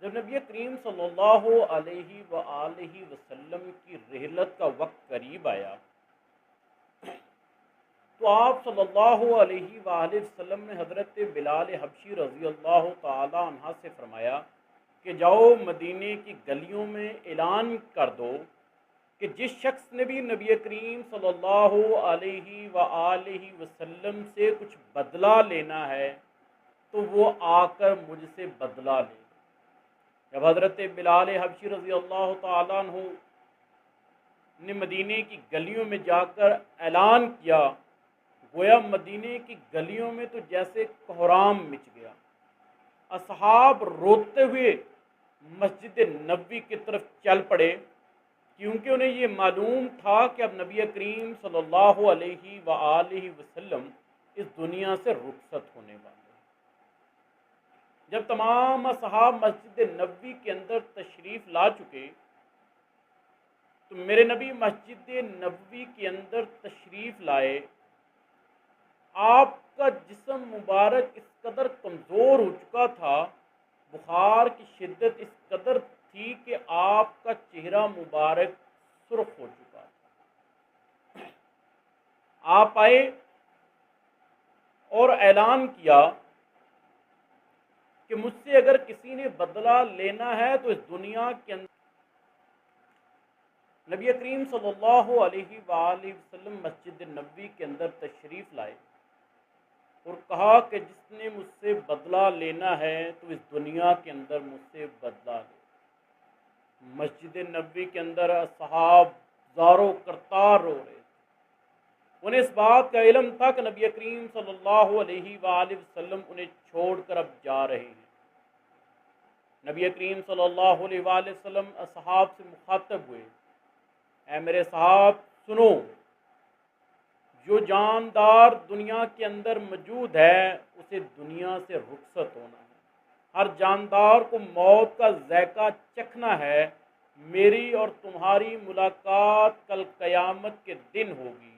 جب نبی کریم صلی اللہ علیہ وآلہ وسلم کی رحلت کا وقت قریب آیا تو آپ صلی اللہ علیہ وآلہ وسلم نے حضرت بلال حبشی رضی اللہ تعالی عنہ سے فرمایا کہ جاؤ مدینے کی گلیوں میں اعلان کر دو کہ جس شخص نے بھی نبی کریم صلی اللہ علیہ وآلہ وسلم سے کچھ بدلہ لینا ہے تو وہ آ کر مجھ سے بدلہ لے۔ جب حضرت بلال حبشی رضی اللہ تعالیٰ عنہ نے مدینے کی گلیوں میں جا کر اعلان کیا، گویا مدینے کی گلیوں میں تو جیسے کوہرام مچ گیا۔ اصحاب روتے ہوئے مسجد نبوی کی طرف چل پڑے، کیونکہ انہیں یہ معلوم تھا کہ اب نبی کریم صلی اللہ علیہ وآلہ وسلم اس دنیا سے رخصت ہونے والے ہیں۔ جب تمام اصحاب مسجد نبوی کے اندر تشریف لا چکے تو میرے نبی مسجد نبوی کے اندر تشریف لائے۔ آپ کا جسم مبارک اس قدر کمزور ہو چکا تھا، بخار کی شدت اس قدر تھی کہ آپ کا چہرہ مبارک سرخ ہو چکا تھا۔ آپ آئے اور اعلان کیا کہ مجھ سے اگر کسی نے بدلہ لینا ہے تو اس دنیا کے اندر نبی کریم صلی اللہ علیہ وآلہ وسلم مسجد نبوی کے اندر تشریف لائے اور کہا کہ جس نے مجھ سے بدلہ لینا ہے تو اس دنیا کے اندر مجھ سے بدلہ لے۔ مسجد نبوی کے اندر اصحاب زارو کرتار رو رہے تھے۔ انہیں اس بات کا علم تھا کہ نبی کریم صلی اللہ علیہ وآلہ وسلم انہیں چھوڑ کر اب جا رہے ہیں۔ نبی کریم صلی اللہ علیہ وآلہ وسلم اصحاب سے مخاطب ہوئے، اے میرے صحاب سنو، جو جاندار دنیا کے اندر موجود ہے اسے دنیا سے رخصت ہونا ہے۔ ہر جاندار کو موت کا ذائقہ چکھنا ہے۔ میری اور تمہاری ملاقات کل قیامت کے دن ہوگی۔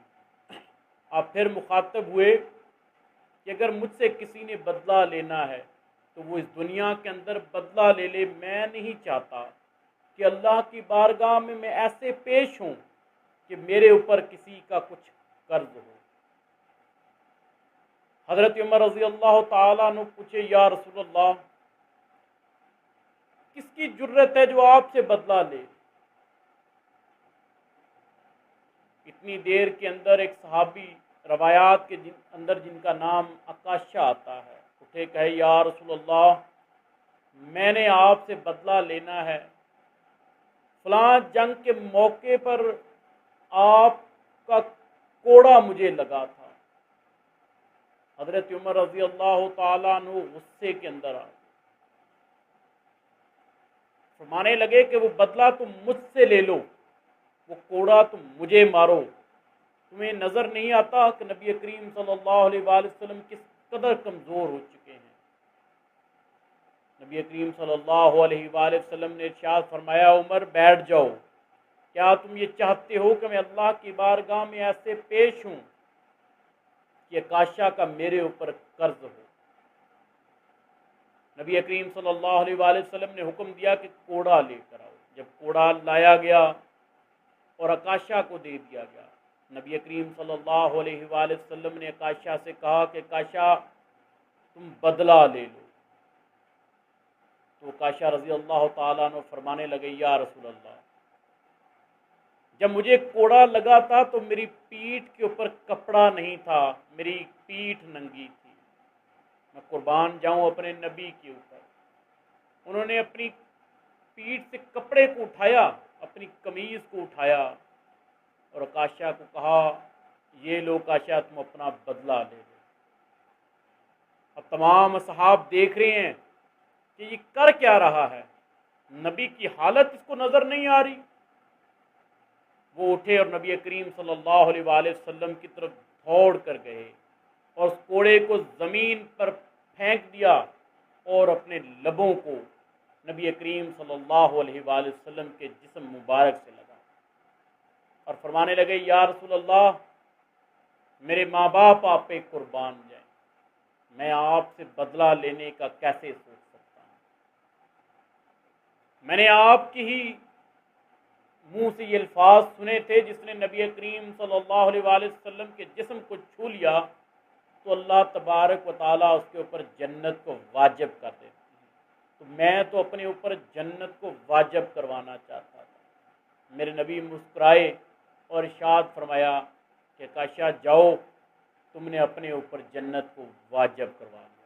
آپ پھر مخاطب ہوئے کہ اگر مجھ سے کسی نے بدلہ لینا ہے تو وہ اس دنیا کے اندر بدلہ لے لے۔ میں نہیں چاہتا کہ اللہ کی بارگاہ میں ایسے پیش ہوں کہ میرے اوپر کسی کا کچھ قرض ہو۔ حضرت عمر رضی اللہ تعالیٰ عنہ پوچھے، یا رسول اللہ، کس کی جرت ہے جو آپ سے بدلہ لے؟ اتنی دیر کے اندر ایک صحابی روایات کے اندر جن کا نام عکاشہ آتا ہے اٹھے، کہے، یا رسول اللہ، میں نے آپ سے بدلہ لینا ہے۔ فلاں جنگ کے موقع پر آپ کا کوڑا مجھے لگا تھا۔ حضرت عمر رضی اللہ تعالیٰ عنہ غصے کے اندر آئے، فرمانے لگے کہ وہ بدلہ تم مجھ سے لے لو، وہ کوڑا تم مجھے مارو۔ تمہیں نظر نہیں آتا کہ نبی کریم صلی اللہ علیہ وآلہ وسلم کس قدر کمزور ہو چکے ہیں؟ نبی کریم صلی اللہ علیہ وآلہ وسلم نے ارشاد فرمایا، عمر بیٹھ جاؤ، کیا تم یہ چاہتے ہو کہ میں اللہ کی بارگاہ میں ایسے پیش ہوں کہ عکاشہ کا میرے اوپر قرض ہو؟ نبی کریم صلی اللہ علیہ وآلہ وسلم نے حکم دیا کہ کوڑا لے کر آؤ۔ جب کوڑا لایا گیا اور عکاشہ کو دے دیا گیا، نبی کریم صلی اللہ علیہ وآلہ وسلم نے عکاشہ سے کہا کہ عکاشہ تم بدلہ لے لو۔ تو عکاشہ رضی اللہ تعالیٰ عنہ فرمانے لگے، یا رسول اللہ، جب مجھے کوڑا لگا تھا تو میری پیٹھ کے اوپر کپڑا نہیں تھا، میری پیٹھ ننگی تھی، میں قربان جاؤں اپنے نبی کے اوپر۔ انہوں نے اپنی پیٹھ سے کپڑے کو اٹھایا، اپنی قمیض کو اٹھایا اور عکاشہ کو کہا، یہ لو عکاشہ، تم اپنا بدلہ لے لو۔ اب تمام اصحاب دیکھ رہے ہیں کہ یہ کر کیا رہا ہے، نبی کی حالت اس کو نظر نہیں آ رہی۔ وہ اٹھے اور نبی کریم صلی اللہ علیہ وآلہ وسلم کی طرف دوڑ کر گئے اور اس کوڑے کو زمین پر پھینک دیا اور اپنے لبوں کو نبی کریم صلی اللہ علیہ وآلہ وسلم کے جسم مبارک سے لگا اور فرمانے لگے، یا رسول اللہ، میرے ماں باپ آپ پہ قربان جائیں، میں آپ سے بدلہ لینے کا کیسے سوچ سکتا ہوں؟ میں نے آپ کی ہی منہ سے یہ الفاظ سنے تھے، جس نے نبی کریم صلی اللہ علیہ وآلہ وسلم کے جسم کو چھو لیا تو اللہ تبارک و تعالیٰ اس کے اوپر جنت کو واجب کر دیتے ہیں۔ تو میں تو اپنے اوپر جنت کو واجب کروانا چاہتا تھا۔ میرے نبی مسکرائے اور ارشاد فرمایا کہ کاشا جاؤ، تم نے اپنے اوپر جنت کو واجب کروا دیا۔